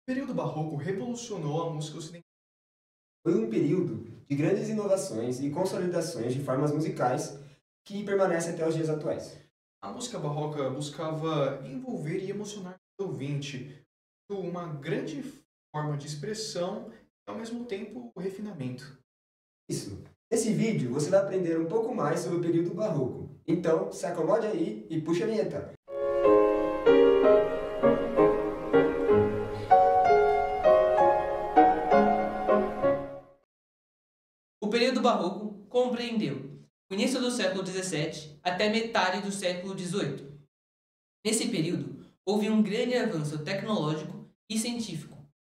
O período barroco revolucionou a música ocidental. Foi um período de grandes inovações e consolidações de formas musicais que permanece até os dias atuais. A música barroca buscava envolver e emocionar o ouvinte, com uma grande forma de expressão e, ao mesmo tempo, refinamento. Isso. Nesse vídeo você vai aprender um pouco mais sobre o período barroco. Então, se acomode aí e puxa a vinheta. O período barroco compreendeu o início do século XVII até metade do século XVIII. Nesse período, houve um grande avanço tecnológico e científico,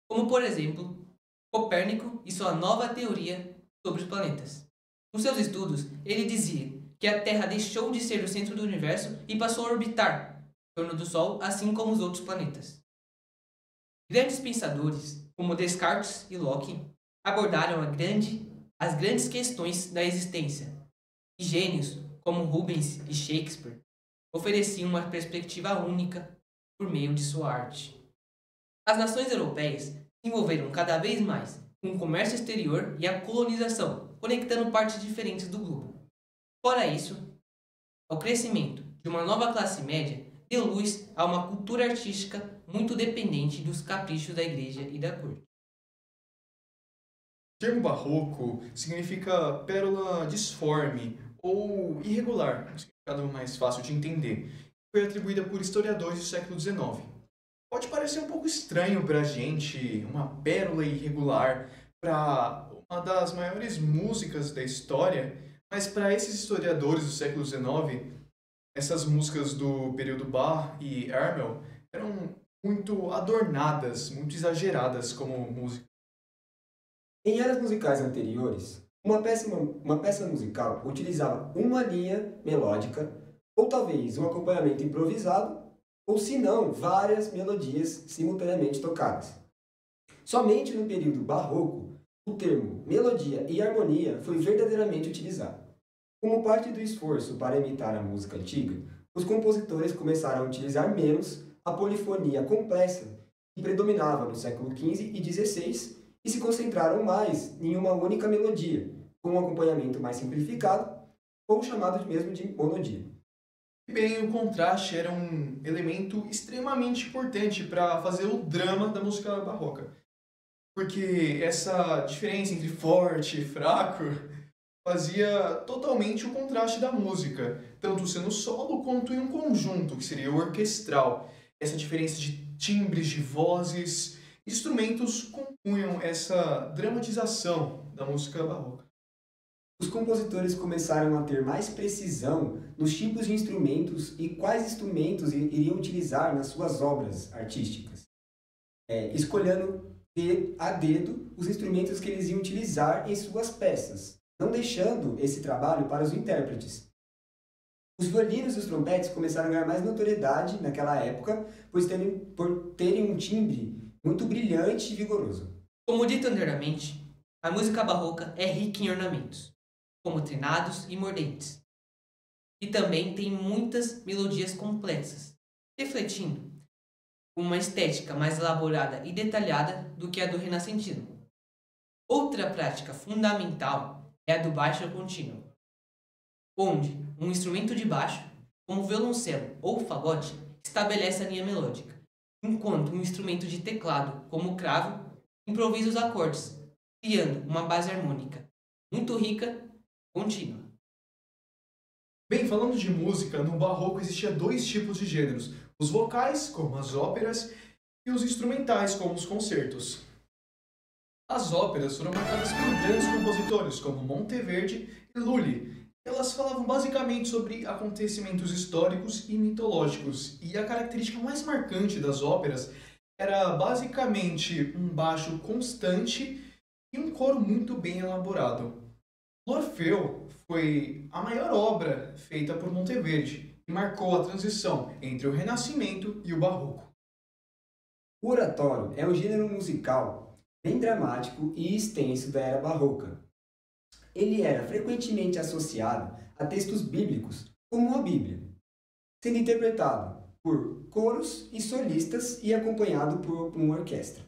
como, por exemplo, Copérnico e sua nova teoria sobre os planetas. Nos seus estudos, ele dizia que a Terra deixou de ser o centro do universo e passou a orbitar em torno do Sol, assim como os outros planetas. Grandes pensadores, como Descartes e Locke, abordaram as grandes questões da existência, e gênios como Rubens e Shakespeare ofereciam uma perspectiva única por meio de sua arte. As nações europeias se envolveram cada vez mais com o comércio exterior e a colonização, conectando partes diferentes do globo. Fora isso, o crescimento de uma nova classe média deu luz a uma cultura artística muito dependente dos caprichos da igreja e da corte. O termo barroco significa pérola disforme ou irregular, um significado mais fácil de entender. Foi atribuída por historiadores do século XIX. Pode parecer um pouco estranho para a gente, uma pérola irregular, para uma das maiores músicas da história, mas para esses historiadores do século XIX, essas músicas do período Bach e Harmel eram muito adornadas, muito exageradas como música. Em eras musicais anteriores, uma peça musical utilizava uma linha melódica, ou talvez um acompanhamento improvisado, ou se não, várias melodias simultaneamente tocadas. Somente no período barroco, o termo melodia e harmonia foi verdadeiramente utilizado. Como parte do esforço para imitar a música antiga, os compositores começaram a utilizar menos a polifonia complexa que predominava no século XV e XVI e se concentraram mais em uma única melodia, com um acompanhamento mais simplificado, ou chamado mesmo de monodia. E bem, o contraste era um elemento extremamente importante para fazer o drama da música barroca. Porque essa diferença entre forte e fraco fazia totalmente o contraste da música, tanto sendo solo quanto em um conjunto, que seria o orquestral. Essa diferença de timbres de vozes, instrumentos compunham essa dramatização da música barroca. Os compositores começaram a ter mais precisão nos tipos de instrumentos e quais instrumentos iriam utilizar nas suas obras artísticas, escolhendo a dedo os instrumentos que eles iam utilizar em suas peças, não deixando esse trabalho para os intérpretes. Os violinos e os trompetes começaram a ganhar mais notoriedade naquela época, por terem um timbre muito brilhante e vigoroso. Como dito anteriormente, a música barroca é rica em ornamentos, como trinados e mordentes, e também tem muitas melodias complexas, refletindo uma estética mais elaborada e detalhada do que a do renascentismo. Outra prática fundamental é a do baixo contínuo, onde um instrumento de baixo, como o violoncelo ou o fagote, estabelece a linha melódica, enquanto um instrumento de teclado, como o cravo, improvisa os acordes, criando uma base harmônica muito rica e contínua. Bem, falando de música, no barroco existia dois tipos de gêneros: os vocais, como as óperas, e os instrumentais, como os concertos. As óperas foram marcadas por grandes compositores, como Monteverdi e Lully. Elas falavam basicamente sobre acontecimentos históricos e mitológicos, e a característica mais marcante das óperas era basicamente um baixo constante e um coro muito bem elaborado. L'Orfeu foi a maior obra feita por Monteverdi e marcou a transição entre o Renascimento e o Barroco. O oratório é um gênero musical bem dramático e extenso da era barroca. Ele era frequentemente associado a textos bíblicos, como a Bíblia, sendo interpretado por coros e solistas e acompanhado por uma orquestra.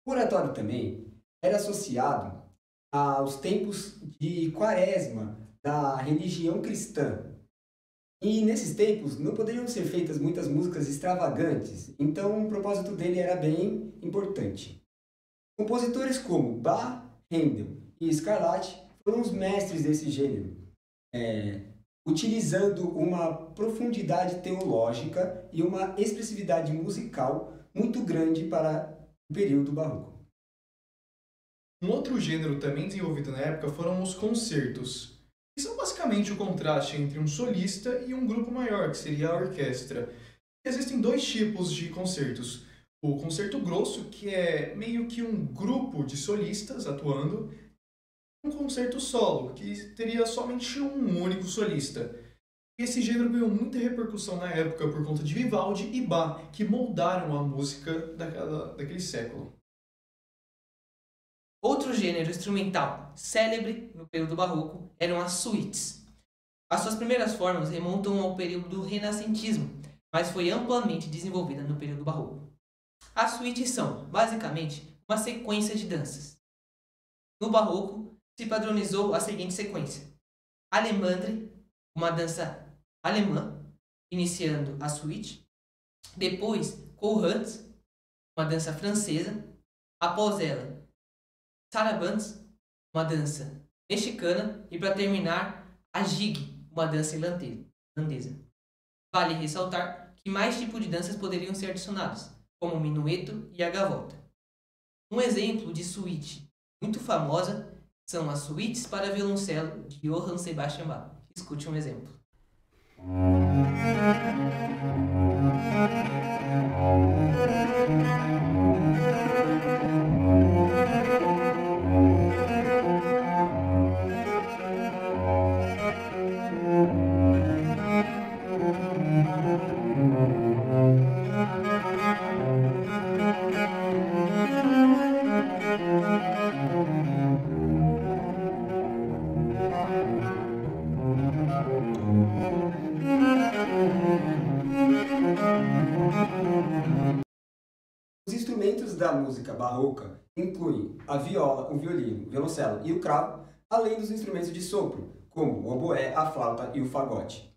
O oratório também era associado aos tempos de quaresma da religião cristã. E nesses tempos não poderiam ser feitas muitas músicas extravagantes, então o propósito dele era bem importante. Compositores como Bach, Handel e Scarlatti foram os mestres desse gênero, utilizando uma profundidade teológica e uma expressividade musical muito grande para o período barroco. Um outro gênero também desenvolvido na época foram os concertos, que são basicamente o contraste entre um solista e um grupo maior, que seria a orquestra. Existem dois tipos de concertos. O concerto grosso, que é meio que um grupo de solistas atuando, e um concerto solo, que teria somente um único solista. Esse gênero ganhou muita repercussão na época por conta de Vivaldi e Bach, que moldaram a música daquele século. Outro gênero instrumental célebre no período barroco eram as suítes. As suas primeiras formas remontam ao período do renascentismo, mas foi amplamente desenvolvida no período barroco. As suítes são, basicamente, uma sequência de danças. No barroco, se padronizou a seguinte sequência: Allemandre, uma dança alemã, iniciando a suíte. Depois, Chorales, uma dança francesa. Após ela, Sarabands, uma dança mexicana. E para terminar, a Jig, uma dança irlandesa. Vale ressaltar que mais tipos de danças poderiam ser adicionados, como o minueto e a gavota. Um exemplo de suíte muito famosa são as suítes para violoncelo de Johann Sebastian Bach. Escute um exemplo. Os instrumentos da música barroca incluem a viola, o violino, o violoncelo e o cravo, além dos instrumentos de sopro, como o oboé, a flauta e o fagote.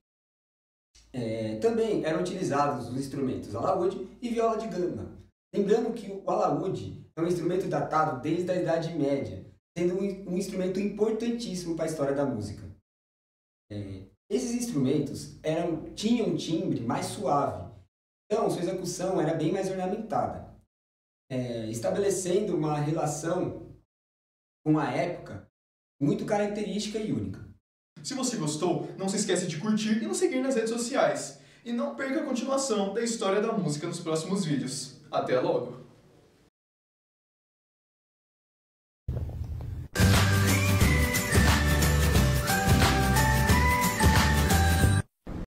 Também eram utilizados os instrumentos alaúde e viola de gamba. Lembrando que o alaúde é um instrumento datado desde a Idade Média, sendo um instrumento importantíssimo para a história da música. Esses instrumentos tinham um timbre mais suave, então sua execução era bem mais ornamentada, estabelecendo uma relação com a época muito característica e única. Se você gostou, não se esqueça de curtir e nos seguir nas redes sociais. E não perca a continuação da história da música nos próximos vídeos. Até logo!